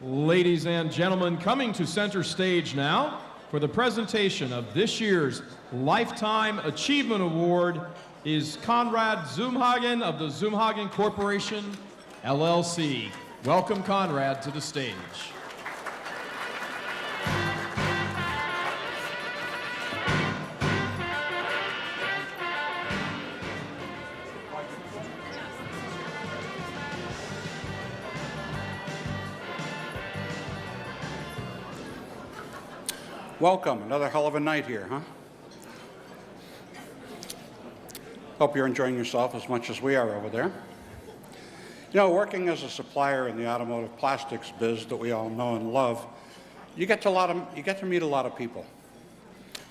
Ladies and gentlemen, coming to center stage now for the presentation of this year's Lifetime Achievement Award is Conrad Zoomhagen of the Zoomhagen Corporation, LLC. Welcome, Conrad, to the stage. Welcome. Another hell of a night here, huh? Hope you're enjoying yourself as much as we are over there. You know, working as a supplier in the automotive plastics biz that we all know and love, you get to meet a lot of people,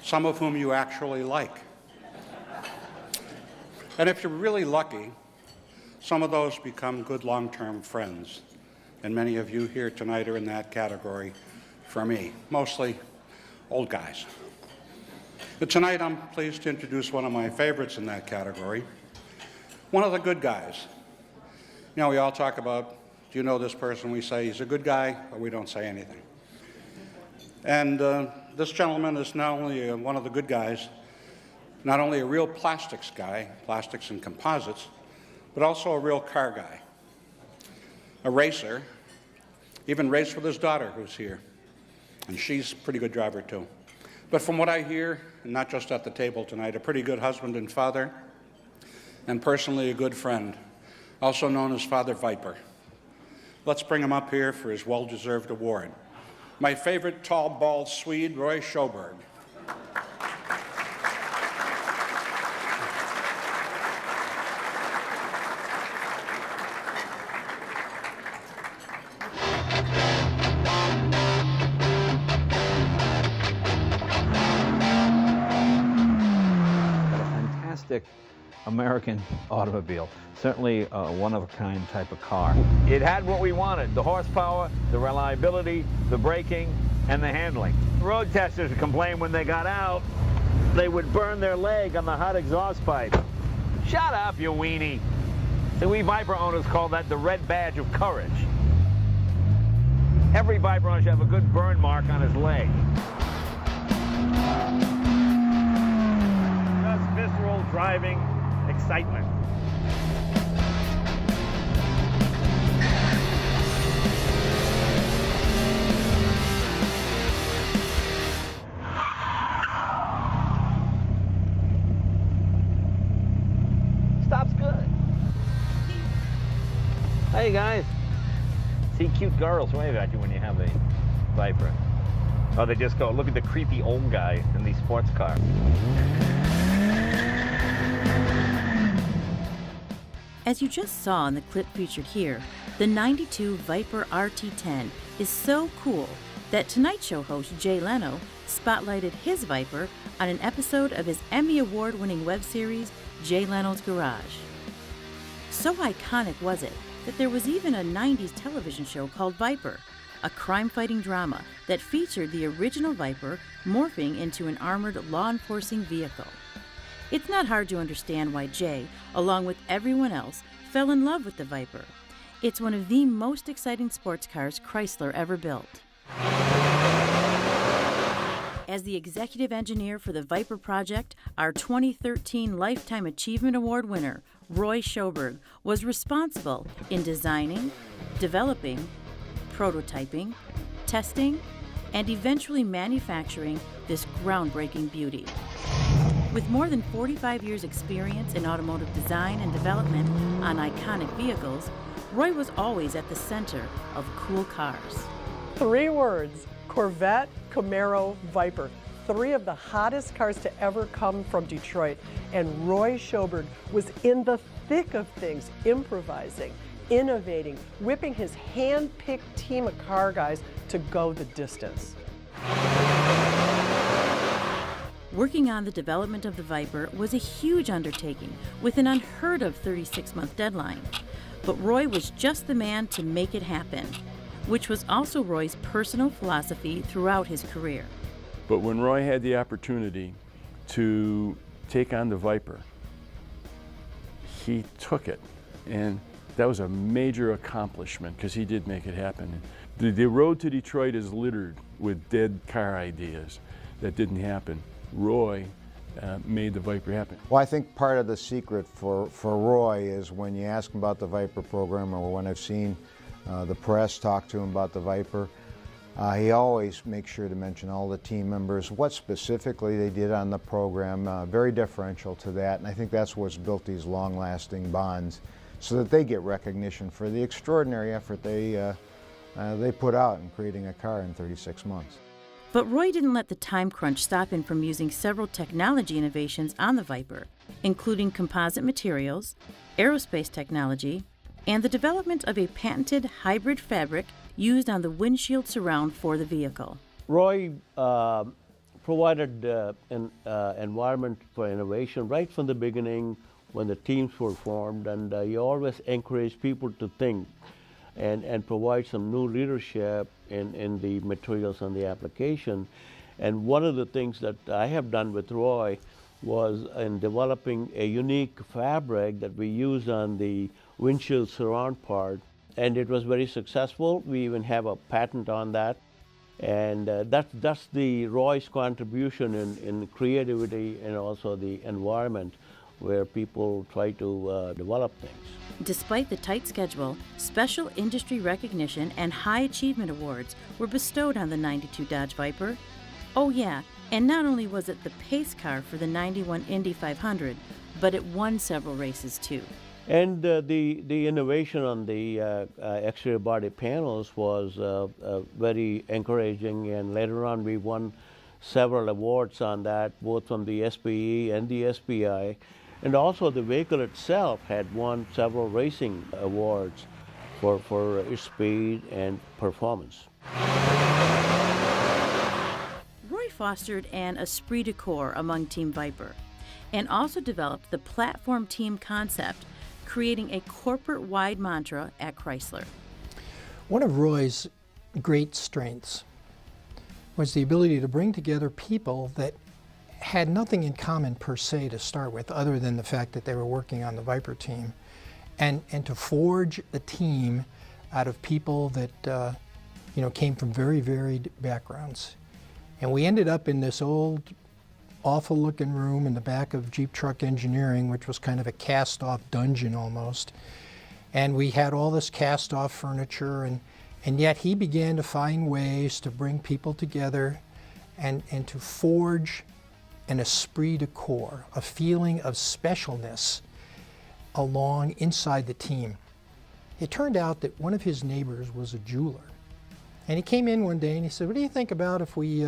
some of whom you actually like. And if you're really lucky, some of those become good long-term friends. And many of you here tonight are in that category for me, mostly old guys. But tonight I'm pleased to introduce one of my favorites in that category, one of the good guys. You know, we all talk about, do you know this person? We say he's a good guy, or we don't say anything. And this gentleman is not only one of the good guys, not only a real plastics guy, plastics and composites, but also a real car guy, a racer, even raced with his daughter who's here. And she's a pretty good driver too. But from what I hear, and not just at the table tonight, a pretty good husband and father, and personally a good friend, also known as Father Viper. Let's bring him up here for his well-deserved award. My favorite tall, bald Swede, Roy Sjoberg. American automobile. Certainly a one-of-a-kind type of car. It had what we wanted: the horsepower, the reliability, the braking, and the handling. Road testers would complain when they got out, they would burn their leg on the hot exhaust pipe. Shut up, you weenie. So we Viper owners call that the red badge of courage. Every Viper owner should have a good burn mark on his leg. Just visceral driving excitement. Stop's good. Hey guys, see cute girls wave at you when you have a Viper. Oh, they just go, look at the creepy old guy in these sports cars. As you just saw in the clip featured here, the 92 Viper RT10 is so cool that Tonight Show host Jay Leno spotlighted his Viper on an episode of his Emmy Award-winning web series, Jay Leno's Garage. So iconic was it that there was even a 90s television show called Viper, a crime-fighting drama that featured the original Viper morphing into an armored law-enforcing vehicle. It's not hard to understand why Jay, along with everyone else, fell in love with the Viper. It's one of the most exciting sports cars Chrysler ever built. As the executive engineer for the Viper project, our 2013 Lifetime Achievement Award winner, Roy Sjoberg, was responsible in designing, developing, prototyping, testing, and eventually manufacturing this groundbreaking beauty. With more than 45 years' experience in automotive design and development on iconic vehicles, Roy was always at the center of cool cars. 3 words: Corvette, Camaro, Viper. 3 of the hottest cars to ever come from Detroit. And Roy Sjoberg was in the thick of things, improvising, innovating, whipping his hand-picked team of car guys to go the distance. Working on the development of the Viper was a huge undertaking with an unheard of 36-month deadline. But Roy was just the man to make it happen, which was also Roy's personal philosophy throughout his career. But when Roy had the opportunity to take on the Viper, he took it. And that was a major accomplishment because he did make it happen. The road to Detroit is littered with dead car ideas that didn't happen. Roy made the Viper happen. Well, I think part of the secret for Roy is when you ask him about the Viper program, or when I've seen the press talk to him about the Viper, he always makes sure to mention all the team members, what specifically they did on the program, very deferential to that, and I think that's what's built these long-lasting bonds, so that they get recognition for the extraordinary effort they put out in creating a car in 36 months. But Roy didn't let the time crunch stop him from using several technology innovations on the Viper, including composite materials, aerospace technology, and the development of a patented hybrid fabric used on the windshield surround for the vehicle. Roy provided an environment for innovation right from the beginning when the teams were formed, and he always encouraged people to think and provide some new leadership in the materials and the application. And one of the things that I have done with Roy was in developing a unique fabric that we use on the windshield surround part, and it was very successful. We even have a patent on that, and that's the Roy's contribution in creativity and also the environment where people try to develop things. Despite the tight schedule, special industry recognition and high achievement awards were bestowed on the '92 Dodge Viper. Oh yeah, and not only was it the pace car for the '91 Indy 500, but it won several races too. And the innovation on the exterior body panels was very encouraging, and later on we won several awards on that, both from the SPE and the SPI. And also the vehicle itself had won several racing awards for its speed and performance. Roy fostered an esprit de corps among Team Viper and also developed the platform team concept, creating a corporate-wide mantra at Chrysler. One of Roy's great strengths was the ability to bring together people that had nothing in common per se to start with, other than the fact that they were working on the Viper team, and to forge a team out of people that came from very varied backgrounds. And we ended up in this old, awful looking room in the back of Jeep Truck Engineering, which was kind of a cast-off dungeon almost. And we had all this cast-off furniture, and yet he began to find ways to bring people together and to forge an esprit de corps, a feeling of specialness along inside the team. It turned out that one of his neighbors was a jeweler. And he came in one day and he said, "What do you think about if we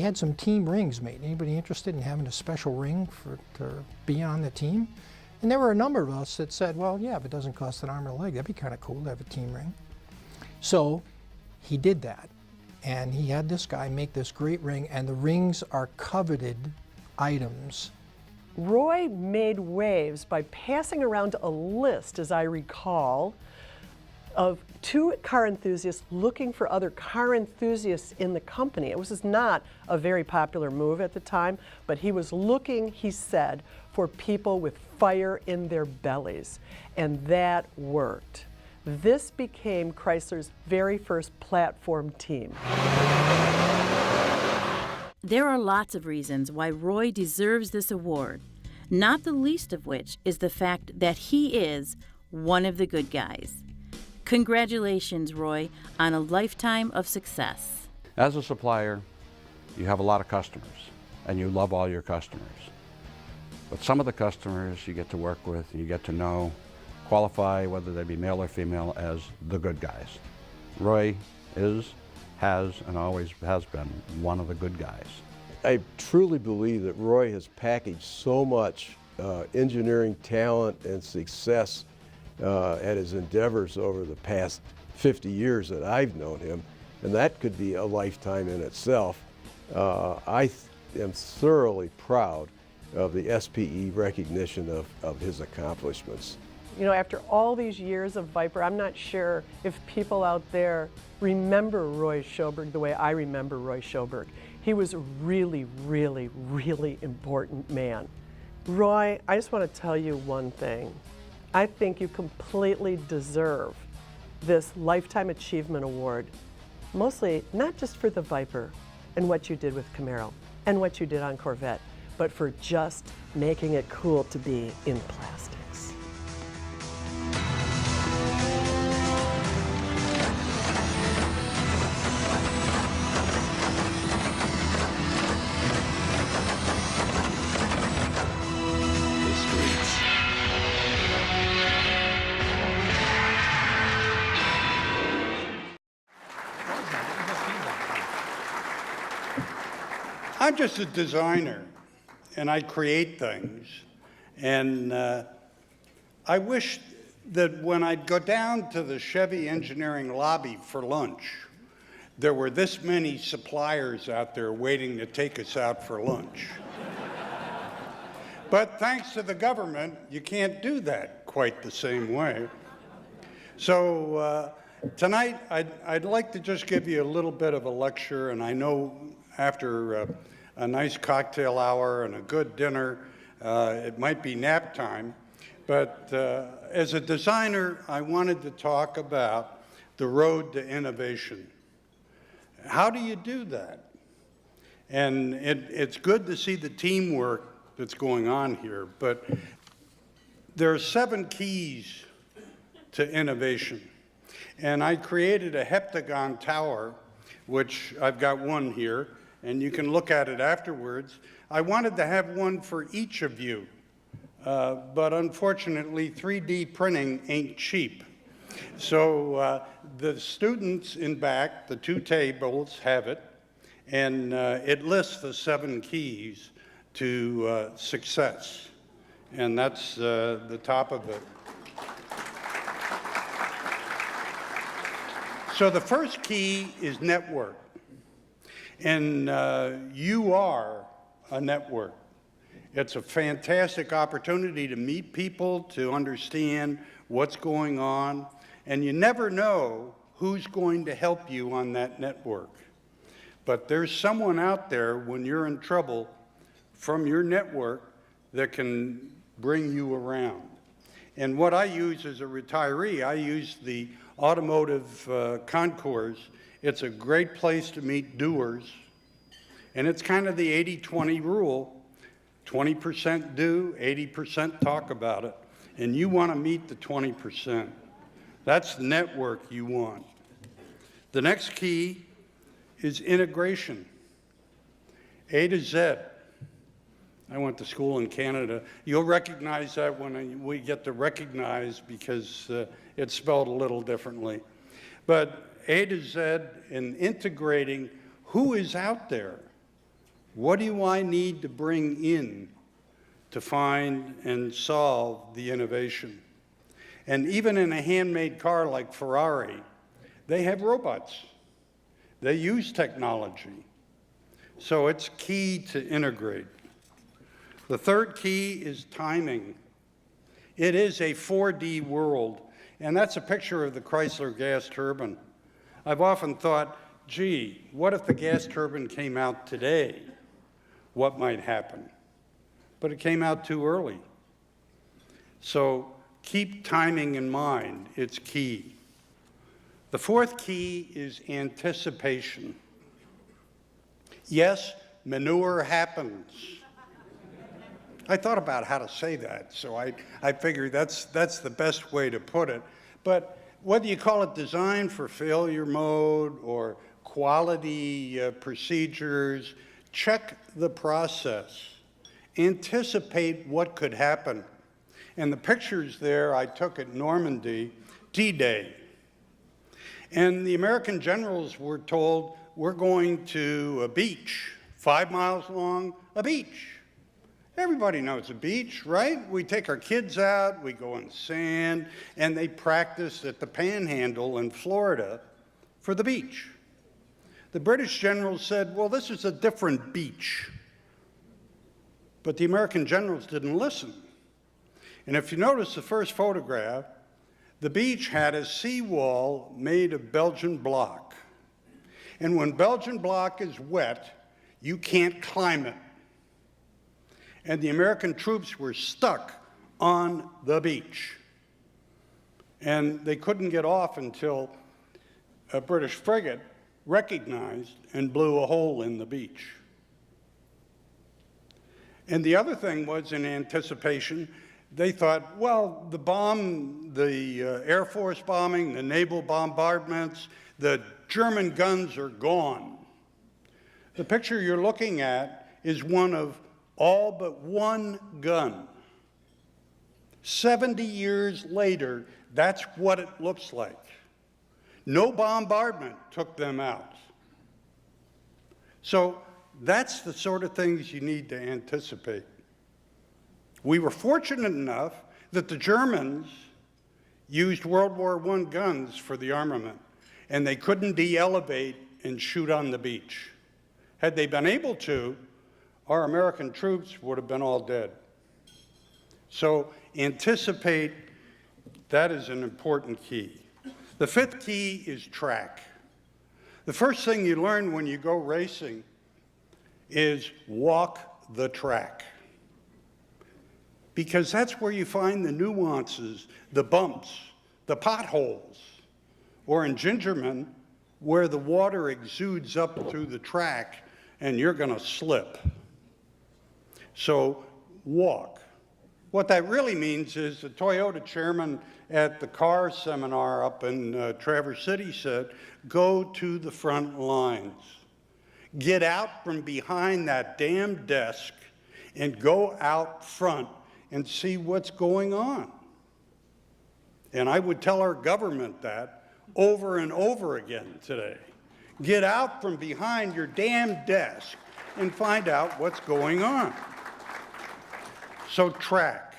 had some team rings made? Anybody interested in having a special ring to be on the team?" And there were a number of us that said, "Well, yeah, if it doesn't cost an arm or a leg, that'd be kind of cool to have a team ring." So he did that. And he had this guy make this great ring, and the rings are coveted items. Roy made waves by passing around a list, as I recall, of two car enthusiasts looking for other car enthusiasts in the company. It was not a very popular move at the time, but he was looking, he said, for people with fire in their bellies, and that worked. This became Chrysler's very first platform team. There are lots of reasons why Roy deserves this award, not the least of which is the fact that he is one of the good guys. Congratulations, Roy, on a lifetime of success. As a supplier, you have a lot of customers, and you love all your customers. But some of the customers you get to work with, and you get to know, qualify, whether they be male or female, as the good guys. Roy has, and always has been one of the good guys. I truly believe that Roy has packaged so much engineering talent and success at his endeavors over the past 50 years that I've known him, and that could be a lifetime in itself. I am thoroughly proud of the SPE recognition of his accomplishments. You know, after all these years of Viper, I'm not sure if people out there remember Roy Sjoberg the way I remember Roy Sjoberg. He was a really, really, really important man. Roy, I just want to tell you one thing. I think you completely deserve this Lifetime Achievement Award, mostly not just for the Viper and what you did with Camaro and what you did on Corvette, but for just making it cool to be in plastics. I'm just a designer, and I create things. And I wish that when I'd go down to the Chevy engineering lobby for lunch, there were this many suppliers out there waiting to take us out for lunch. But thanks to the government, you can't do that quite the same way. So tonight, I'd like to just give you a little bit of a lecture, and I know after a nice cocktail hour and a good dinner, it might be nap time, but as a designer, I wanted to talk about the road to innovation. How do you do that? And it's good to see the teamwork that's going on here, but there are 7 keys to innovation. And I created a heptagon tower, which I've got one here, and you can look at it afterwards. I wanted to have one for each of you, but unfortunately 3D printing ain't cheap. So the students in back, the 2 tables, have it, and it lists the 7 keys to success, and that's the top of it. So the first key is network. And you are a network. It's a fantastic opportunity to meet people, to understand what's going on, and you never know who's going to help you on that network. But there's someone out there when you're in trouble from your network that can bring you around. And what I use as a retiree, I use the Automotive concourse. It's a great place to meet doers, and it's kind of the 80-20 rule. 20% do, 80% talk about it, and you want to meet the 20%. That's the network you want. The next key is integration. A to Z. I went to school in Canada. You'll recognize that when we get to recognize, because it's spelled a little differently. But A to Z in integrating who is out there. What do I need to bring in to find and solve the innovation? And even in a handmade car like Ferrari, they have robots. They use technology. So it's key to integrate. The third key is timing. It is a 4D world, and that's a picture of the Chrysler gas turbine. I've often thought, gee, what if the gas turbine came out today? What might happen? But it came out too early. So keep timing in mind, it's key. The fourth key is anticipation. Yes, manure happens. I thought about how to say that, so I figured that's the best way to put it. But whether you call it design for failure mode or quality procedures, check the process. Anticipate what could happen. And the pictures there I took at Normandy, D-Day. And the American generals were told, we're going to a beach, 5 miles long, a beach. Everybody knows a beach, right? We take our kids out, we go in the sand, and they practice at the Panhandle in Florida for the beach. The British generals said, well, this is a different beach. But the American generals didn't listen. And if you notice the first photograph, the beach had a seawall made of Belgian block. And when Belgian block is wet, you can't climb it. And the American troops were stuck on the beach. And they couldn't get off until a British frigate recognized and blew a hole in the beach. And the other thing was, in anticipation, they thought, well, the Air Force bombing, the naval bombardments, the German guns are gone. The picture you're looking at is one of all but one gun. 70 years later, that's what it looks like. No bombardment took them out. So that's the sort of things you need to anticipate. We were fortunate enough that the Germans used World War I guns for the armament, and they couldn't de-elevate and shoot on the beach. Had they been able to, our American troops would have been all dead. So anticipate, that is an important key. The fifth key is track. The first thing you learn when you go racing is walk the track. Because that's where you find the nuances, the bumps, the potholes, or in Gingerman, where the water exudes up through the track and you're going to slip. So walk. What that really means is the Toyota chairman at the car seminar up in Traverse City said, go to the front lines. Get out from behind that damn desk and go out front and see what's going on. And I would tell our government that over and over again today. Get out from behind your damn desk and find out what's going on. So track.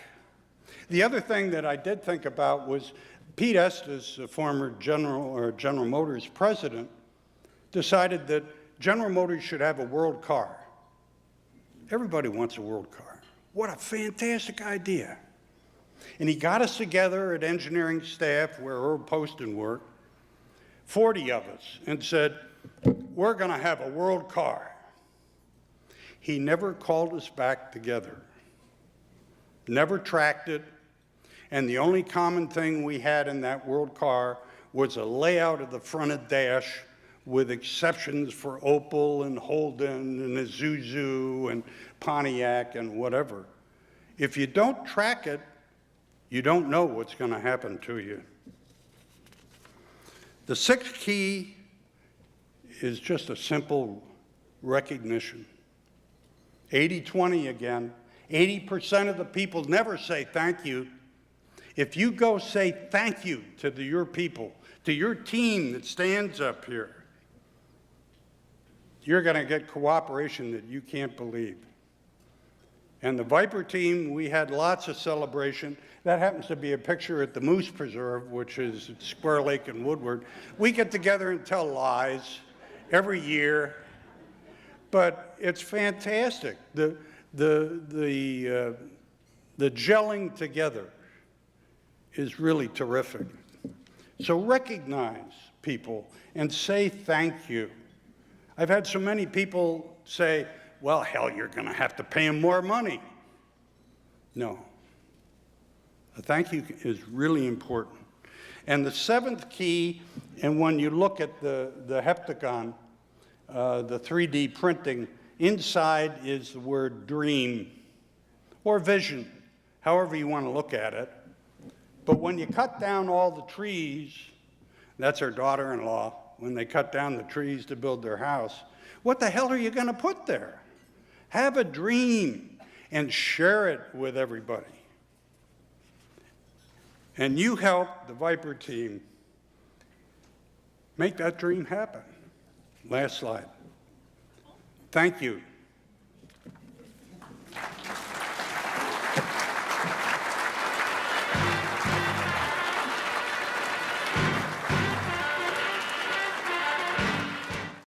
The other thing that I did think about was Pete Estes, a former General Motors president, decided that General Motors should have a world car. Everybody wants a world car. What a fantastic idea. And he got us together at engineering staff where Earl Poston worked, 40 of us, and said, we're going to have a world car. He never called us back together, never tracked it, and the only common thing we had in that world car was a layout of the fronted dash with exceptions for Opel and Holden and Isuzu and Pontiac and whatever. If you don't track it, you don't know what's going to happen to you. The sixth key is just a simple recognition. 80-20 again. 80% of the people never say thank you. If you go say thank you to your people, to your team that stands up here, you're going to get cooperation that you can't believe. And the Viper team, we had lots of celebration. That happens to be a picture at the Moose Preserve, which is at Square Lake in Woodward. We get together and tell lies every year, but it's fantastic. The gelling together is really terrific. So recognize people and say thank you. I've had so many people say, well, hell, you're going to have to pay them more money. No. A thank you is really important. And the seventh key, and when you look at the heptagon, the 3D printing, inside is the word dream or vision, however you want to look at it. But when you cut down all the trees, that's her daughter-in-law, when they cut down the trees to build their house, what the hell are you going to put there? Have a dream and share it with everybody. And you help the Viper team make that dream happen. Last slide. Thank you.